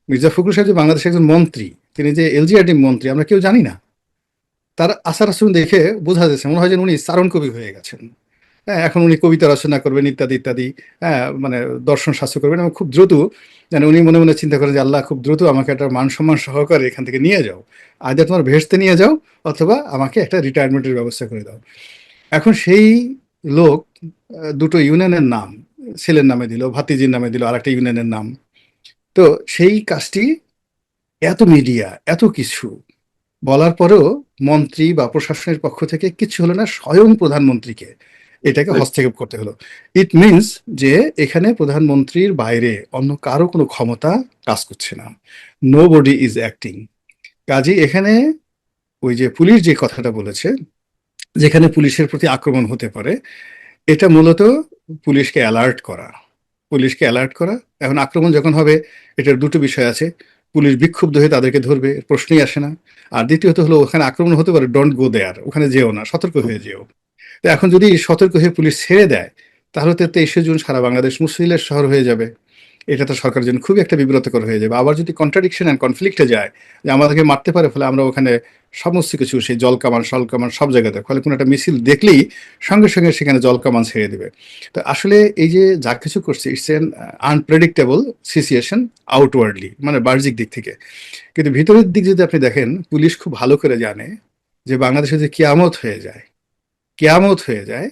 মির্জা ফখরুল সাহেব যে বাংলাদেশের একজন মন্ত্রী, তিনি যে এলজিআরডি মন্ত্রী আমরা কেউ জানি না। তার আচার আচরণ দেখে বোঝা যাচ্ছে মনে হয় যেন উনি চারণ কবি হয়ে গেছেন। হ্যাঁ, এখন উনি কবিতা রচনা করবেন ইত্যাদি ইত্যাদি। হ্যাঁ, মানে দর্শন শাস্ত্র করবেন এবং খুব দ্রুত, মানে উনি মনে মনে চিন্তা করেন যে আল্লাহ খুব দ্রুত আমাকে একটা মান সম্মান সহকারে এখান থেকে নিয়ে যাও, আইদার তোমার ভেস্তে নিয়ে যাও অথবা আমাকে একটা রিটায়ারমেন্টের ব্যবস্থা করে দাও। এখন সেই লোক দুটো ইউনিয়নের নাম ছেলের নামে দিল, ভাতিজির নামে দিল আর একটা ইউনিয়নের নাম। তো সেই কাজটি এত মিডিয়া এত কিছু বলার পরেও মন্ত্রী বা প্রশাসনের পক্ষ থেকে কিছু হলো না, স্বয়ং প্রধানমন্ত্রীকে এটাকে হস্তক্ষেপ করতে হলো। ইট মিনস যে এখানে প্রধানমন্ত্রীর বাইরে অন্য কারো কোনো ক্ষমতা কাজ করছে না, নো বডি ইজ অ্যাক্টিং। কাজে এখানে ওই যে পুলিশ যে কথাটা বলেছে, যেখানে পুলিশের প্রতি আক্রমণ হতে পারে, এটা মূলত পুলিশকে অ্যালার্ট করা, পুলিশকে অ্যালার্ট করা। এখন আক্রমণ যখন হবে, এটার দুটো বিষয় আছে। পুলিশ বিক্ষুব্ধ হয়ে তাদেরকে ধরবে, এর প্রশ্নই আসে না। আর দ্বিতীয়ত হলো ওখানে আক্রমণ হতে পারে, ডোন্ট গো দেয়ার, ওখানে যেও না, সতর্ক হয়ে যেও। তো এখন যদি সতর্ক হয়ে পুলিশ ছেড়ে দেয়, তাহলে তো 23শে জুন সারা বাংলাদেশ মুসলিমের শহর হয়ে যাবে। এটা তো সরকারের জন্য খুবই একটা বিব্রতকর হয়ে যাবে। আবার যদি কন্ট্রাডিকশন অ্যান্ড কনফ্লিক্টে যায় যে আমাদেরকে মারতে পারে, ফলে আমরা ওখানে সমস্ত কিছু সেই জল কামান সল কামান সব জায়গাতে, ফলে কোনো একটা মিছিল দেখলেই সঙ্গে সঙ্গে সেখানে জল কামান ছেড়ে দেবে। তো আসলে এই যে যা কিছু করছে, it's an unpredictable situation outwardly, মানে বাহ্যিক দিক থেকে। কিন্তু ভিতরের দিক যদি আপনি দেখেন, পুলিশ খুব ভালো করে জানে যে বাংলাদেশে যে কেয়ামত হয়ে যায়, কেয়ামত হয়ে যায়,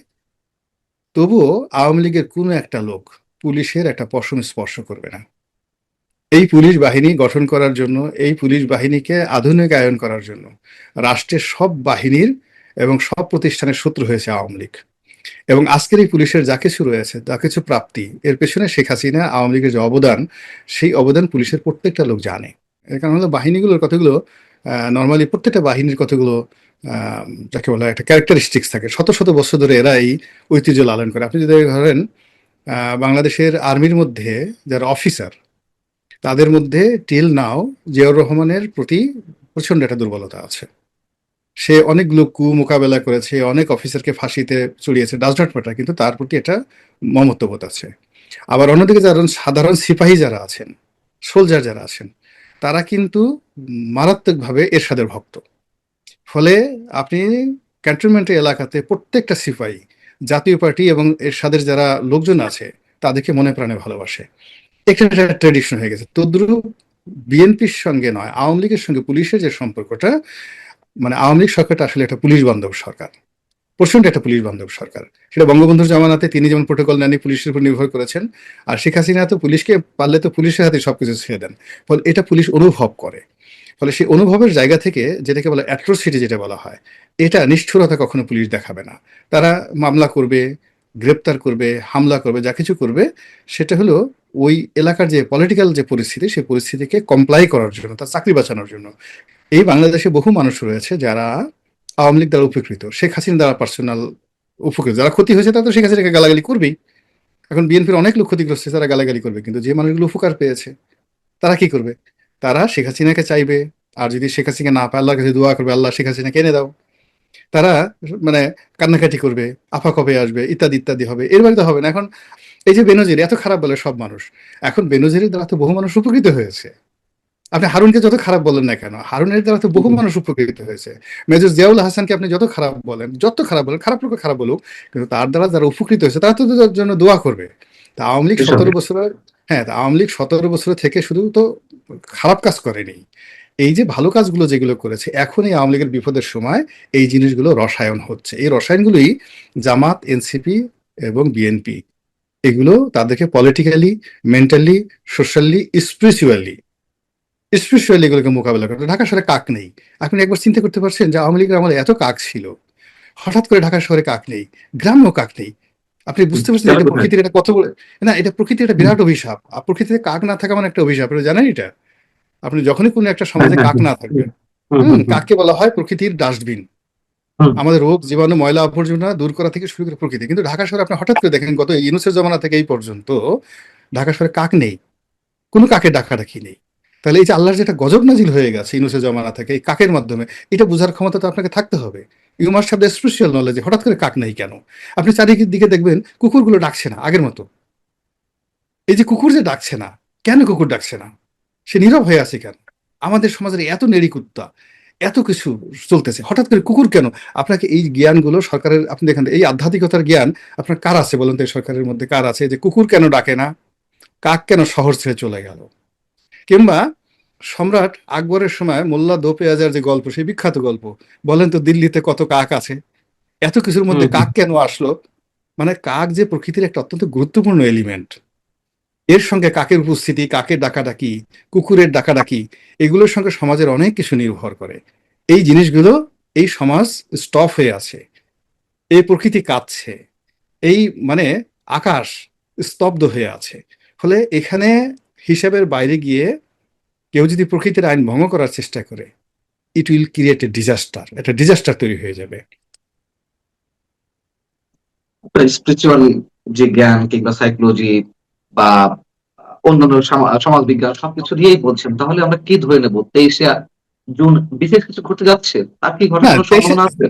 তবুও আওয়ামী লীগের কোনো একটা লোক পুলিশের একটা পশম স্পর্শ করবে না। এই পুলিশ বাহিনী গঠন করার জন্য, এই পুলিশ বাহিনীকে আধুনিকায়ন করার জন্য রাষ্ট্রের সব বাহিনীর এবং সব প্রতিষ্ঠানের শত্রু হয়েছে আওয়ামী লীগ। এবং আজকের এই পুলিশের যা কিছু রয়েছে, যা কিছু প্রাপ্তি, এর পেছনে শেখ হাসিনা আওয়ামী লীগের যে অবদান, সেই অবদান পুলিশের প্রত্যেকটা লোক জানে। এর কারণ হলো বাহিনীগুলোর কতগুলো, নর্মালি প্রত্যেকটা বাহিনীর কতগুলো আহ, যাকে বলা হয় একটা ক্যারেক্টারিস্টিক্স থাকে, শত শত বছর ধরে এরা এই ঐতিহ্য লালন করে। আপনি যদি ধরেন বাংলাদেশের আর্মির মধ্যে যারা অফিসার, তাদের মধ্যে টিল নাও জিয়াউর রহমানের প্রতি প্রচন্ড একটা দুর্বলতা আছে। সে অনেকগুলো কু মোকাবেলা করেছে, অনেক অফিসারকে ফাঁসিতে চড়িয়েছে, ডাজ নট ম্যাটার, কিন্তু তার প্রতি এটা মমত্ববোধ আছে। আবার অন্যদিকে যারা সাধারণ সিপাহী যারা আছেন, সোলজার যারা আছেন, তারা কিন্তু মারাত্মকভাবে এরশাদের ভক্ত। ফলে আপনি ক্যান্টনমেন্টের এলাকাতে প্রত্যেকটা সিপাহী জাতীয় পার্টি এবং এরশাদের যারা লোকজন আছে তাদেরকে মনে প্রাণে ভালোবাসে। এটা একটা ট্রেডিশন হয়ে গেছে। তদ্রুপ বিএনপির সঙ্গে নয়, আওয়ামী লীগের সঙ্গে পুলিশের যে সম্পর্কটা, মানে আওয়ামী লীগ সরকারটা আসলে একটা পুলিশ বান্ধব সরকার, প্রচন্ড একটা পুলিশ বান্ধব সরকার। সেটা বঙ্গবন্ধুর জামানাতে তিনি যেমন প্রোটোকল নেননি, পুলিশের উপর নির্ভর করেছেন। আর শেখ হাসিনা তো পুলিশকে পারলে তো পুলিশের হাতে সবকিছু ছেড়ে দেন। ফলে এটা পুলিশ অনুভব করে। ফলে সেই অনুভবের জায়গা থেকে যেটাকে বলা অ্যাট্রোসিটি যেটা বলা হয়, এটা নিষ্ঠুরতা কখনো পুলিশ দেখাবে না। তারা মামলা করবে, গ্রেপ্তার করবে, হামলা করবে, যা কিছু করবে সেটা হলো ওই এলাকার যে পলিটিক্যাল যে পরিস্থিতি, সেই পরিস্থিতিকে কমপ্লাই করার জন্য, তার চাকরি বাঁচানোর জন্য। এই বাংলাদেশে বহু মানুষ রয়েছে যারা আওয়ামী লীগ দ্বারা উপকৃত, শেখ হাসিনা দ্বারা পার্সোনাল উপকৃত। যারা ক্ষতি হয়েছে তারা তো শেখ হাসিনাকে গালাগালি করবেই। এখন বিএনপির অনেক লোক ক্ষতিগ্রস্ত, তারা গালাগালি করবে, কিন্তু যে মানুষগুলো উপকার পেয়েছে তারা কি করবে? তারা শেখ হাসিনাকে চাইবে। আর যদি শেখ হাসিনা না পায়, আল্লাহর কাছে দোয়া করবে, আল্লাহ শেখ হাসিনাকে এনে দাও। তারা মানে কান্নাকাটি করবে, আফা কবে আসবে ইত্যাদি ইত্যাদি হবে। এর বাইরে তো হবে না। এখন এই যে বেনজির এত খারাপ বলে সব মানুষ, এখন বেনজিরের দ্বারা তো বহু মানুষ উপকৃত হয়েছে। আপনি হারুনকে যত খারাপ বলেন না কেন, হারুনের দ্বারা তো বহু মানুষ উপকৃত হয়েছে। মেজর জিয়াউল হাসানকে আপনি যত খারাপ বলেন, যত খারাপ বলেন, খারাপ লোক খারাপ বলুক, কিন্তু তার দ্বারা যারা উপকৃত হয়েছে তারা তো তার জন্য দোয়া করবে। তা আওয়ামী লীগ 17 বছরে, হ্যাঁ, তা আওয়ামী লীগ 17 বছর থেকে শুধু তো খারাপ কাজ করেনি, এই যে ভালো কাজগুলো যেগুলো করেছে, এখন এই আওয়ামী লীগের বিপদের সময় এই জিনিসগুলো রসায়ন হচ্ছে। এই রসায়নগুলোই জামাত, এনসিপি এবং বিএনপি, এগুলো তাদেরকে politically, mentally, socially, spiritually, specially এগুলোকে মোকাবেলা করতে। ঢাকা শহরে কাক নেই। আপনি একবার চিন্তা করতে পারছেন যে আওয়ামী লীগের আমলে এত কাক ছিল, হঠাৎ করে ঢাকা শহরে কাক নেই, গ্রামেও কাক নেই। আপনি বুঝতে পারছেন এটা প্রকৃতির এটা কত বড়, না এটা প্রকৃতির একটা বিরাট অভিশাপ। আর প্রকৃতিতে কাক না থাকা মানে একটা অভিশাপ, আপনি জানেন এটা? আপনি যখনই কোনো একটা সমাজে কাক না থাকবে, কাককে বলা হয় প্রকৃতির ডাস্টবিন। আমাদের রোগ জীবাণু ময়লা আবর্জনা দূর করা থেকে শুরু করে প্রকৃতি। কিন্তু ঢাকা শহরে আপনি হঠাৎ করে দেখেন গত ইউনূসের জমানা থেকে এই পর্যন্ত ঢাকা শহরে কাক নেই, কোনো কাকের ডাকাডাকি নেই। তাহলে এই যে আল্লাহর যেটা গজব নাজিল হয়ে গেছে ইউনূসের জমানা থেকে এই কাকের মাধ্যমে, এটা বোঝার ক্ষমতা তো আপনাকে থাকতে হবে। You must have the special knowledge. হঠাৎ করে কাক নেই কেন? আপনি চারিদিকে দেখবেন কুকুরগুলো ডাকছে না আগের মতো। এই যে কুকুর যে ডাকছে না, কেন কুকুর ডাকছে না? সে নীরব হয়ে আছে কেন? আমাদের সমাজের এত নেড়িকুত্তা, এত কিছু চলতেছে, হঠাৎ করে কুকুর কেন? আপনাকে এই জ্ঞানগুলো সরকারের, আপনি দেখেন এই আধ্যাত্মিকতার জ্ঞান আপনার কার আছে বলুন তো? এই সরকারের মধ্যে কার আছে যে কুকুর কেন ডাকে না, কাক কেন শহর ছেড়ে চলে গেল? কিংবা সম্রাট আকবরের সময় মোল্লা দো পেঁয়াজার যে গল্প, সেই বিখ্যাত গল্প, বলেন তো দিল্লিতে কত কাক আছে, এত কিছুর হুম মধ্যে হুম। কাক কেন আসলো? মানে কাক যে প্রকৃতির একটা অত্যন্ত গুরুত্বপূর্ণ এলিমেন্ট, এর সঙ্গে কাকের উপস্থিতি, কাকের ডাকাডাকি, কুকুরের ডাকাডাকি, এগুলোর সঙ্গে সমাজের অনেক কিছু নির্ভর করে। এই জিনিসগুলো, এই সমাজ স্টপ হয়ে আছে, এই প্রকৃতি কাঁদছে, এই মানে আকাশ স্তব্ধ হয়ে আছে। ফলে এখানে হিসাবের বাইরে গিয়ে কেউ যদি প্রকৃতির আইন ভঙ্গ করার চেষ্টা করে, it will create a disaster, একটা ডিজাস্টার তৈরি হয়ে যাবে। স্পিরিচুয়াল যে জ্ঞান কিংবা সাইকোলজি বা অন্যান্য সমাজ বিজ্ঞান সবকিছু দিয়েই বলছেন, তাহলে আমরা কি ধরে নেব 23শে জুন বিশেষ কিছু ঘটতে যাচ্ছে? তার কি ঘটার না, কোনো তেইশে, সম্ভাবনা আছে?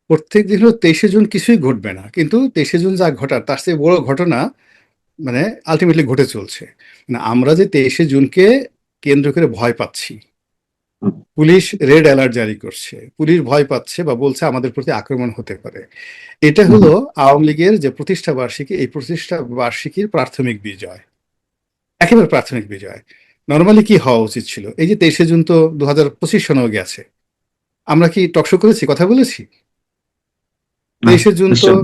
প্রত্যেক দিন হলো 23শে জুন কিছুই ঘটবে না, কিন্তু 23শে জুন যা ঘটার তার চেয়ে বড় ঘটনা মানে আলটিমেটলি ঘটে চলছে। মানে আমরা যে 23শে জুনকে কেন্দ্র করে ভয় পাচ্ছি, হুম, পুলিশ রেড অ্যালার্ট জারি করছে, পুলিশ ভয় পাচ্ছে বা বলছে আমাদের প্রতি আক্রমণ হতে পারে, এটা হুম, হলো হুম। আওয়ামী লীগের যে প্রতিষ্ঠা বার্ষিকী, এই প্রতিষ্ঠা বার্ষিকীর প্রাথমিক বিজয়, একেবারে প্রাথমিক বিজয়। নর্মালি কি হওয়া উচিত ছিল, এই যে 23শে জুন তো 2025 সনেও গেছে, আমরা কি টকশো করেছি, কথা বলেছি? না, 23শে জুন তো, নিশ্চয়ই।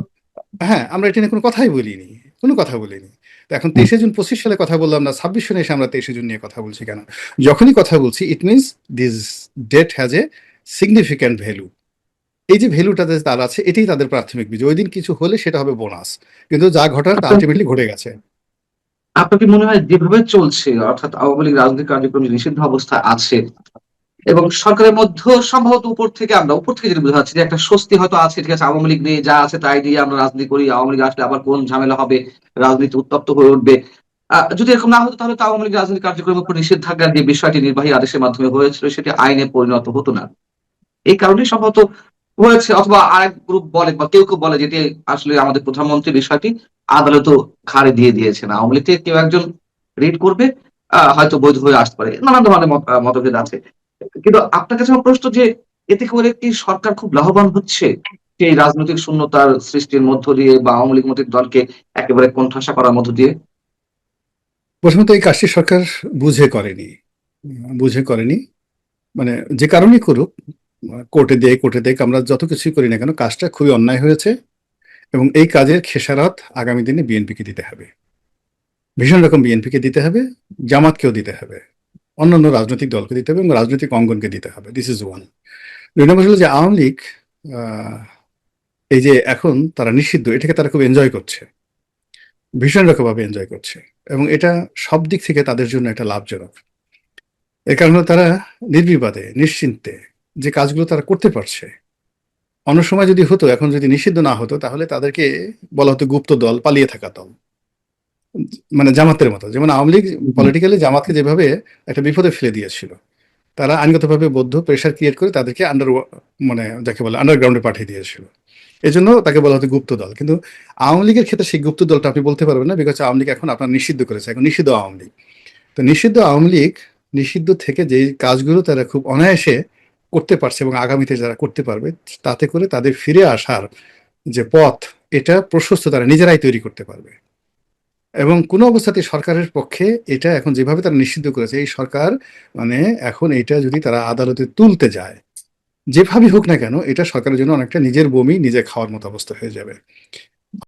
হ্যাঁ, আমরা এটা নিয়ে কোনো কথাই বলিনি, কোনো কথা বলিনি। তো এখন হুম। 23শে জুন 25 সালে কথা বললাম না, 26 সনে এসে আমরা 23শে জুন নিয়ে কথা বলছি কেন? যখনই কথা বলছি it means this date has a significant value. এই যে ভ্যালুটা তার আছে, এটাই তাদের প্রাথমিক বিজয়। ওই দিন কিছু হলে সেটা হবে বোনাস, কিন্তু যা ঘটার তা আপনার আলটিমেটলি ঘটে গেছে। আপনার কি মনে হয় যেভাবে চলছে, অর্থাৎ আওয়ামী লীগ রাজনৈতিক কার্যক্রম যে নিষিদ্ধ অবস্থায় আছে এবং সরকারের মধ্যেও সম্ভবত উপর থেকে যেটা বোঝা যাচ্ছে যে একটা স্বস্তি হয়তো আছে, ঠিক আছে আওয়ামী লীগ নিয়ে যা আছে তাই দিয়ে আমরা রাজনীতি করি, আওয়ামী লীগ আসলে আবার কোন ঝামেলা হবে, রাজনীতি উত্তপ্ত হয়ে উঠবে। যদি এরকম না হতো তাহলে তো আওয়ামী লীগ রাজনৈতিক কার্যক্রমের উপর নিষেধাজ্ঞার যে বিষয়টি নির্বাহী আদেশের মাধ্যমে হয়েছিল সেটি আইনে পরিণত হতো না। এই কারণেই সম্ভবত হয়েছে, অথবা আরেক গ্রুপ বলে বা কেউ বলে যেটি আসলে আমাদের প্রধানমন্ত্রী বিষয়টি আদালতও খাড়ে দিয়ে দিয়েছেন। আওয়ামী লীগ থেকে কেউ একজন রিট করবে, হয়তো বৈধ হয়ে আসতে পারে। নানান ধরনের মতভেদ আছে। কিন্তু আপনার কাছে আমার প্রশ্ন যে এতে করে কি সরকার খুব লাভবান হচ্ছে? সেই রাজনৈতিক শূন্যতার সৃষ্টির মধ্য দিয়ে বা আওয়ামী লীগ মতের দলকে একেবারে কোণঠাসা করার মধ্য দিয়ে? প্রথমত এই কাজটি সরকার বুঝে করেনি, বুঝে করেনি। মানে যে কারণেই করুক, কোর্টে দেখ, আমরা যত কিছুই করি না কেন, কাজটা খুবই অন্যায় হয়েছে। এবং এই কাজের খেসারত আগামী দিনে বিএনপিকে দিতে হবে, ভীষণ রকম বিএনপিকে দিতে হবে, জামাতকেও দিতে হবে, অন্যান্য রাজনৈতিক দলকে দিতে হবে এবং রাজনৈতিক অঙ্গনকে দিতে হবে। This is one. দুই নম্বর হলো যে আওয়ামী লীগ আহ, এই যে এখন তারা নিষিদ্ধ, এটাকে তারা খুব এনজয় করছে, ভীষণ রকমভাবে এনজয় করছে, এবং এটা সব দিক থেকে তাদের জন্য একটা লাভজনক। এ কারণে তারা নির্বিবাদে নিশ্চিন্তে যে কাজগুলো তারা করতে পারছে। অন্য সময় যদি হতো, এখন যদি নিষিদ্ধ না হতো, তাহলে তাদেরকে বলা হতো গুপ্ত দল, পালিয়ে থাকা দল, মানে জামাতের মতো। যেমন আওয়ামী লীগ হুম, পলিটিক্যালি জামাতকে যেভাবে একটা বিপদে ফেলে দিয়েছিল, তারা আইনগতভাবে বদ্ধ, প্রেশার ক্রিয়েট করে তাদেরকে মানে যাকে বলে আন্ডারগ্রাউন্ডে পাঠিয়ে দিয়েছিল। এজন্য তাকে বলা হতো গুপ্ত দল। কিন্তু আওয়ামী লীগের ক্ষেত্রে সেই গুপ্ত দলটা আপনি বলতে পারবেন না, বিকজ আওয়ামী লীগ এখন আপনার নিষিদ্ধ করেছে, এখন নিষিদ্ধ আওয়ামী লীগ। তো নিষিদ্ধ আওয়ামী লীগ নিষিদ্ধ থেকে যে কাজগুলো তারা খুব অনায়াসে করতে পারছে এবং আগামীতে যারা করতে পারবে, তাতে করে তাদের ফিরে আসার যে পথ, এটা প্রশস্ত তারা নিজেরাই তৈরি করতে পারবে। এবং কোনো অবস্থাতে সরকারের পক্ষে এটা এখন যেভাবে তারা নিষিদ্ধ করেছে, এই সরকার মানে এখন এটা যদি তারা আদালতে তুলতে যায়, যেভাবেই হোক না কেন, এটা সরকারের জন্য অনেকটা নিজের বমি নিজে খাওয়ার মতো অবস্থা হয়ে যাবে।